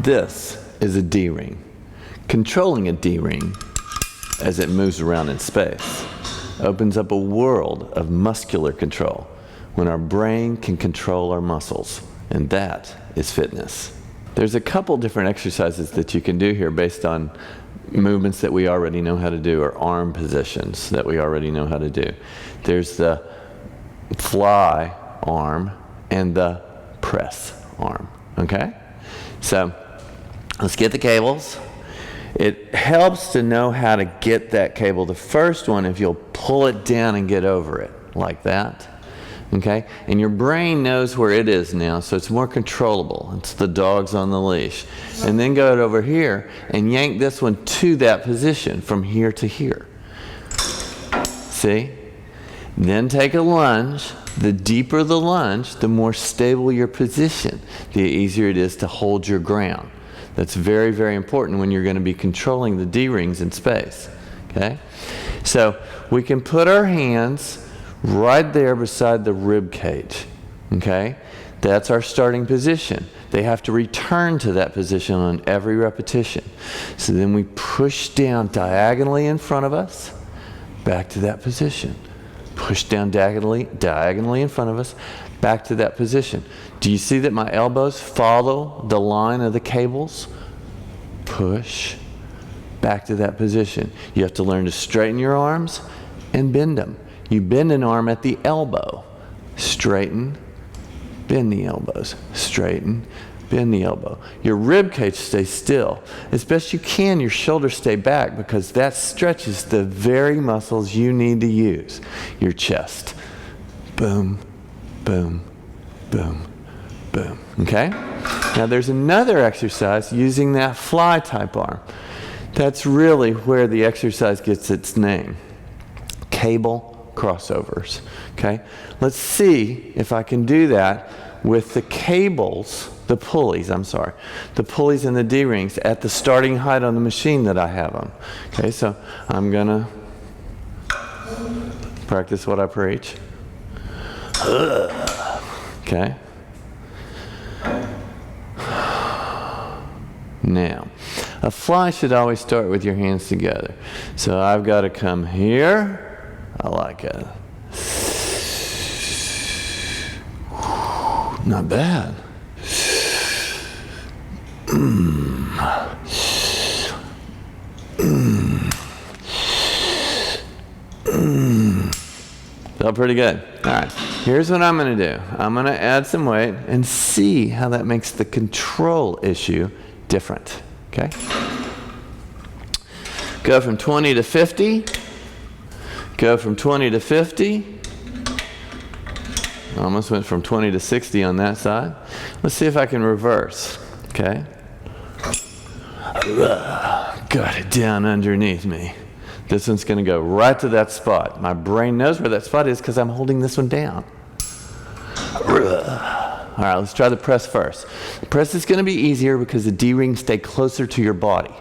This is a D-ring. Controlling a D-ring as it moves around in space opens up a world of muscular control when our brain can control our muscles, and that is fitness. There's a couple different exercises that you can do here based on movements that we already know how to do, or arm positions that we already know how to do. There's the fly arm and the press arm, okay? So let's get the cables. It helps to know how to get that cable. The first one, if you'll pull it down and get over it, like that, okay? And your brain knows where it is now, so it's more controllable. It's the dog's on the leash. And then go over here and yank this one to that position from here to here. See? Then take a lunge. The deeper the lunge, the more stable your position, the easier it is to hold your ground. That's very, very important when you're going to be controlling the D-rings in space, okay? So we can put our hands right there beside the rib cage, okay? That's our starting position. They have to return to that position on every repetition. So then we push down diagonally in front of us, back to that position. Push down diagonally in front of us, back to that position. Do you see that my elbows follow the line of the cables? Push, back to that position. You have to learn to straighten your arms and bend them. You bend an arm at the elbow. Straighten, bend the elbows. Straighten, bend the elbow. Your rib cage stays still. As best you can, your shoulders stay back because that stretches the very muscles you need to use. Your chest. Boom, boom, boom, boom. Okay? Now there's another exercise using that fly type arm. That's really where the exercise gets its name. Cable crossovers. Okay? Let's see if I can do that with the cables, the pulleys and the D-rings at the starting height on the machine that I have them. Okay, so I'm gonna practice what I preach. Okay. Now, a fly should always start with your hands together. So I've got to come here. I like it. Not bad. Felt pretty good. All right, here's what I'm going to do. I'm going to add some weight and see how that makes the control issue different. Okay? Go from 20 to 50. Go from 20 to 50. Almost went from 20 to 60 on that side. Let's see if I can reverse. Okay? Got it down underneath me. This one's going to go right to that spot. My brain knows where that spot is because I'm holding this one down. All right, let's try the press first. The press is going to be easier because the D-rings stay closer to your body.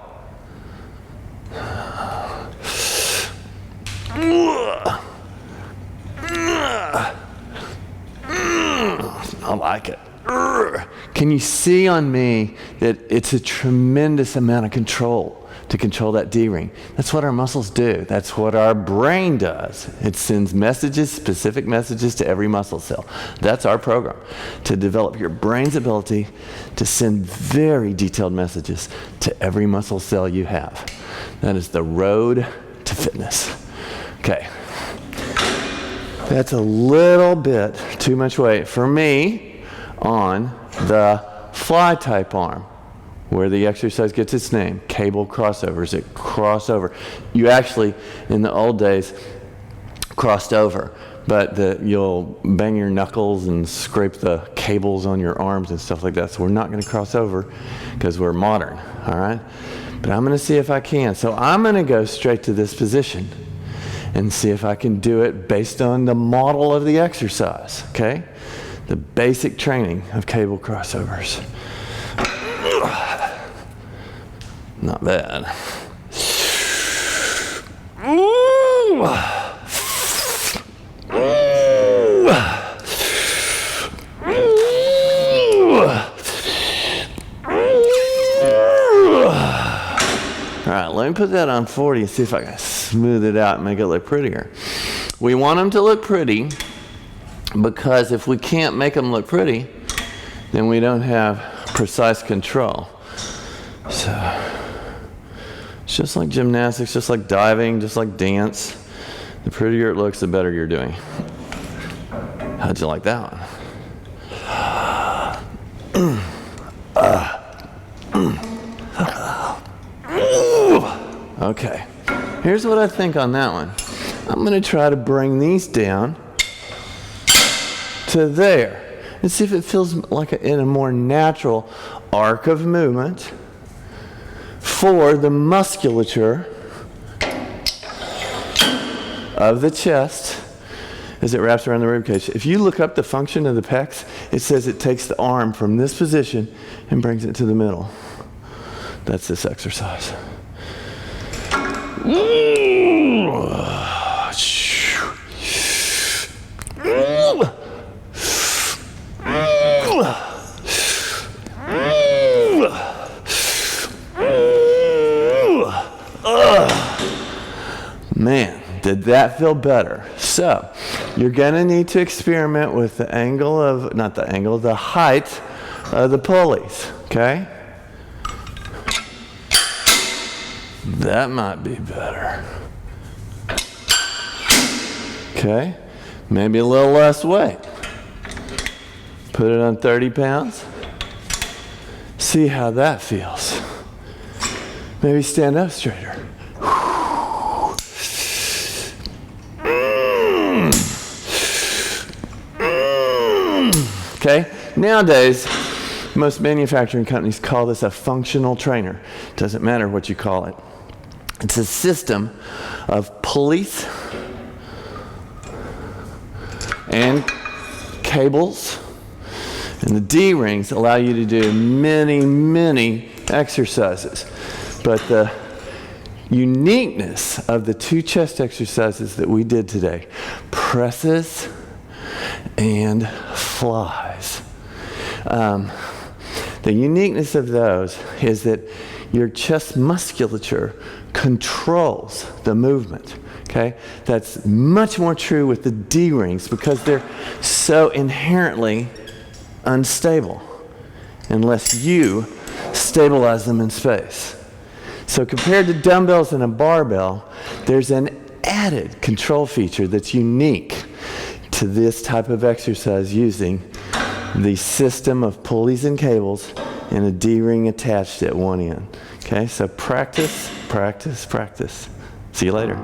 I like it. Can you see on me that it's a tremendous amount of control to control that D-ring? That's what our muscles do. That's what our brain does. It sends messages, specific messages to every muscle cell. That's our program, to develop your brain's ability to send very detailed messages to every muscle cell you have. That is the road to fitness. Okay. That's a little bit too much weight for me on the fly type arm, where the exercise gets its name, cable crossovers. It cross over. You actually, in the old days, crossed over, but you'll bang your knuckles and scrape the cables on your arms and stuff like that. So we're not going to cross over because we're modern, all right? But I'm going to see if I can. So I'm going to go straight to this position and see if I can do it based on the model of the exercise, okay? The basic training of cable crossovers. Not bad. Ooh. Ooh. right, let me put that on 40 and see if I can smooth it out and make it look prettier. We want them to look pretty because if we can't make them look pretty, then we don't have precise control. So, it's just like gymnastics, just like diving, just like dance. The prettier it looks, the better you're doing. How'd you like that one? Okay, here's what I think on that one. I'm going to try to bring these down to there and see if it feels like in a more natural arc of movement for the musculature of the chest as it wraps around the rib cage. If you look up the function of the pecs, it says it takes the arm from this position and brings it to the middle. That's this exercise. Man, did that feel better? So, you're going to need to experiment with the angle of, not the angle, the height of the pulleys, okay? That might be better. Okay, maybe a little less weight. Put it on 30 pounds. See how that feels. Maybe stand up straighter. Okay, nowadays, most manufacturing companies call this a functional trainer. Doesn't matter what you call it. It's a system of pulleys and cables, and the D-rings allow you to do many, many exercises. But the uniqueness of the two chest exercises that we did today, presses and flies. The uniqueness of those is that your chest musculature controls the movement. Okay? That's much more true with the D-rings because they're so inherently unstable unless you stabilize them in space. So compared to dumbbells and a barbell, there's an added control feature that's unique to this type of exercise using the system of pulleys and cables and a D-ring attached at one end. Okay, so practice, practice, practice. See you later.